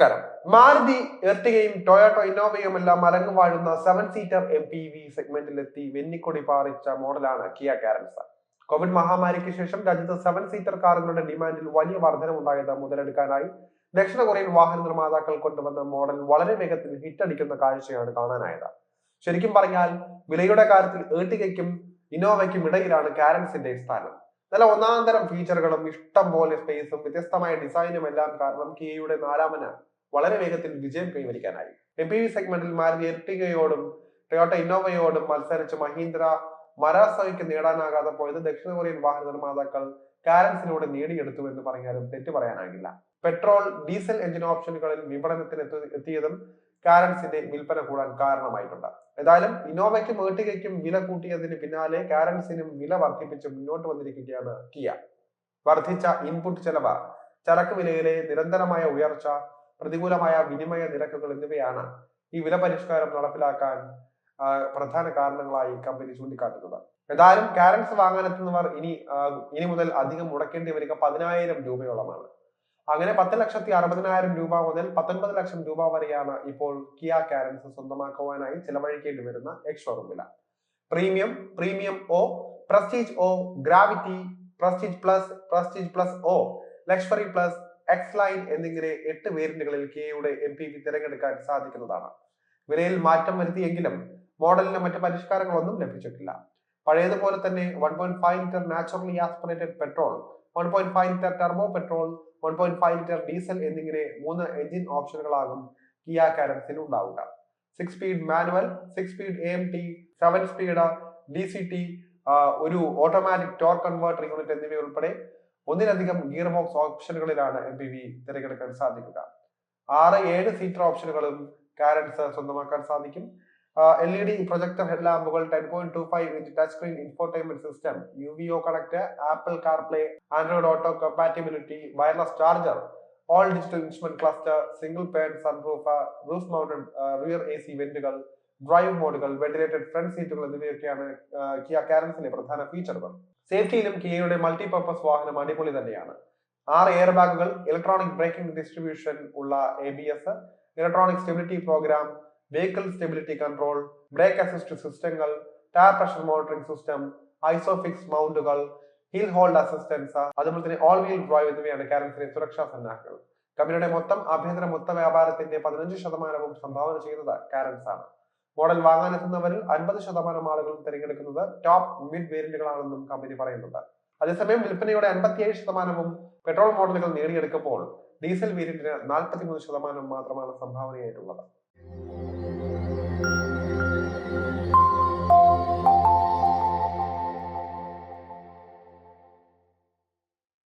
നമസ്കാരം. മാരുതി എർട്ടിഗയും ടൊയോട്ടോ ഇന്നോവയും എല്ലാം അരങ്ങു വാഴുന്ന 7 സീറ്റർ MPV സെഗ്മെന്റിലെത്തി വെന്നിക്കൊടി പാറിച്ച മോഡലാണ് കിയ കാരൻസ്. കോവിഡ് മഹാമാരിക്ക് ശേഷം രാജ്യത്ത് 7 സീറ്റർ കാറുകളുടെ ഡിമാൻഡിൽ വലിയ വർധനമുണ്ടായത് മുതലെടുക്കാനായി ദക്ഷിണ കൊറിയൻ വാഹന നിർമ്മാതാക്കൾ കൊണ്ടുവന്ന മോഡൽ വളരെ വേഗത്തിൽ ഹിറ്റടിക്കുന്ന കാഴ്ചയാണ് കാണാനായത്. ശരിക്കും പറഞ്ഞാൽ വിലയുടെ കാര്യത്തിൽ എർട്ടിഗയ്ക്കും ഇന്നോവയ്ക്കും ഇടയിലാണ് കാരൻസിന്റെ സ്ഥാനം. നല്ല ഒന്നാന്തരം ഫീച്ചറുകളും ഇഷ്ടം പോലെ സ്പേസും വ്യത്യസ്തമായ ഡിസൈനും എല്ലാം കാരണം കിയയുടെ നാലാമന് വളരെ വേഗത്തിൽ വിജയം കൈവരിക്കാനായി. MPV സെഗ്മെന്റിൽ മാരുതി എർട്ടിഗയോടും ടൊയോട്ട ഇന്നോവയോടും മത്സരിച്ച് മഹീന്ദ്ര മരാസോയ്ക്ക് നേടാനാകാതെ പോയത് ദക്ഷിണ കൊറിയൻ വാഹന നിർമ്മാതാക്കൾ കാരൻസിലൂടെ നേടിയെടുത്തു എന്ന് പറഞ്ഞാലും തെറ്റു പറയാനാകില്ല. പെട്രോൾ ഡീസൽ എഞ്ചിൻ ഓപ്ഷനുകളിൽ വിപണനത്തിന് എത്തിയതും കാരൻസിന്റെ വിൽപ്പന കൂടാൻ കാരണമായിട്ടുണ്ട്. ഏതായാലും ഇന്നോവയ്ക്കും എർട്ടിഗയ്ക്കും വില കൂട്ടിയതിന് പിന്നാലെ കാരൻസിനും വില വർദ്ധിപ്പിച്ച് മുന്നോട്ട് വന്നിരിക്കുകയാണ് കിയ. വർദ്ധിച്ച ഇൻപുട്ട് ചെലവ്, ചരക്ക് വിലയിലെ നിരന്തരമായ ഉയർച്ച, പ്രതികൂലമായ വിനിമയ നിരക്കുകൾ എന്നിവയാണ് ഈ വില പരിഷ്കാരം നടപ്പിലാക്കാൻ പ്രധാന കാരണങ്ങളായി കമ്പനി ചൂണ്ടിക്കാട്ടുന്നത്. ഏതായാലും കാരൻസ് വാങ്ങാനെത്തുന്നവർ ഇനി മുതൽ അധികം മുടക്കേണ്ടി വരിക 10,000 രൂപയോളമാണ്. അങ്ങനെ 10,60,000 രൂപ മുതൽ 19 ലക്ഷം രൂപ വരെയാണ് ഇപ്പോൾ കിയ കാരൻസ് സ്വന്തമാക്കുവാനായി ചെലവഴിക്കേണ്ടി വരുന്ന എക്സ്-ഷോറൂം വില. Premium O, prestige O, gravity, prestige plus O, luxury plus, X line എന്നിങ്ങനെ 8 വേരിയന്റുകളിൽ കിയയുടെ MPV തിരഞ്ഞെടുക്കാൻ സാധിക്കുന്നതാണ്. വിലയിൽ മാറ്റം വരുത്തിയെങ്കിലും മോഡലിന് മറ്റ് പരിഷ്കാരങ്ങളൊന്നും ലഭിച്ചിട്ടില്ല. പഴയതുപോലെ തന്നെ 1.5 litre naturally aspirated petrol, 1.5 litre turbo petrol, 1.5 litre diesel എന്നിങ്ങനെ 3 എഞ്ചിൻ ഓപ്ഷനുകളാകും കിയ കാരൻസിന് ഉണ്ടാവുക. 6 speed manual, 6 speed AMT, 7 speed DCT, ഒരു ഓട്ടോമാറ്റിക് ടോർക്ക് കൺവേർട്ടർ യൂണിറ്റ് എന്നിവയുൾപ്പെടെ ഒന്നിലധികം ഗിയർ ബോക്സ് ഓപ്ഷനുകളിലാണ് MPV തിരഞ്ഞെടുക്കാൻ സാധിക്കുക. 6-7 സീറ്റർ ഓപ്ഷനുകളും കാരൻസ് സ്വന്തമാക്കാൻ സാധിക്കും. LED പ്രൊജക്ടർ ഹെഡ്ലാമ്പുകൾ, 10.25 inch touch screen infotainment system, UVO connect, Apple CarPlay, Android auto compatibility, wireless charger, all digital instrument cluster, single pane sunroof, roof mounted rear AC വെന്റുകൾ, drive മോഡുകൾ, ventilated front സീറ്റുകൾ എന്നിവയൊക്കെയാണ് Kia കാരൻസിലെ പ്രധാന ഫീച്ചറുകൾ. സേഫ്റ്റിയിലും കിയയുടെ multipurpose വാഹനം അടിപൊളി തന്നെയാണ്. 6 എയർ ബാഗുകൾ, ഇലക്ട്രോണിക് ബ്രേക്കിംഗ് ഡിസ്ട്രിബ്യൂഷൻ ഉള്ള ABS, electronic stability program, vehicle stability control, brake assist സിസ്റ്റങ്ങൾ, tyre pressure monitoring system, isofix മൗണ്ടുകൾ, ഹിൽ ഹോൾഡ് അസിസ്റ്റൻസ്, അതുപോലെ തന്നെ ഓൾ വീൽ ഡ്രൈവ് എന്നിവയാണ് കാരൻസിലെ സുരക്ഷാ സന്നാഹങ്ങൾ. കമ്പനിയുടെ ആഭ്യന്തര മൊത്ത വ്യാപാരത്തിന്റെ 15% സംഭാവന ചെയ്യുന്നത് കാരൻസ് ആണ്. മോഡൽ വാങ്ങാനെത്തുന്നവരിൽ 50% ആളുകളും തിരഞ്ഞെടുക്കുന്നത് ടോപ്പ് മിഡ് വേരിയന്റുകളാണെന്നും കമ്പനി പറയുന്നുണ്ട്. അതേസമയം വിൽപ്പനയുടെ 57% പെട്രോൾ മോഡലുകൾ നേടിയെടുക്കുമ്പോൾ ഡീസൽ വേരിയന്റിന് 43% മാത്രമാണ് സംഭാവനയായിട്ടുള്ളത്.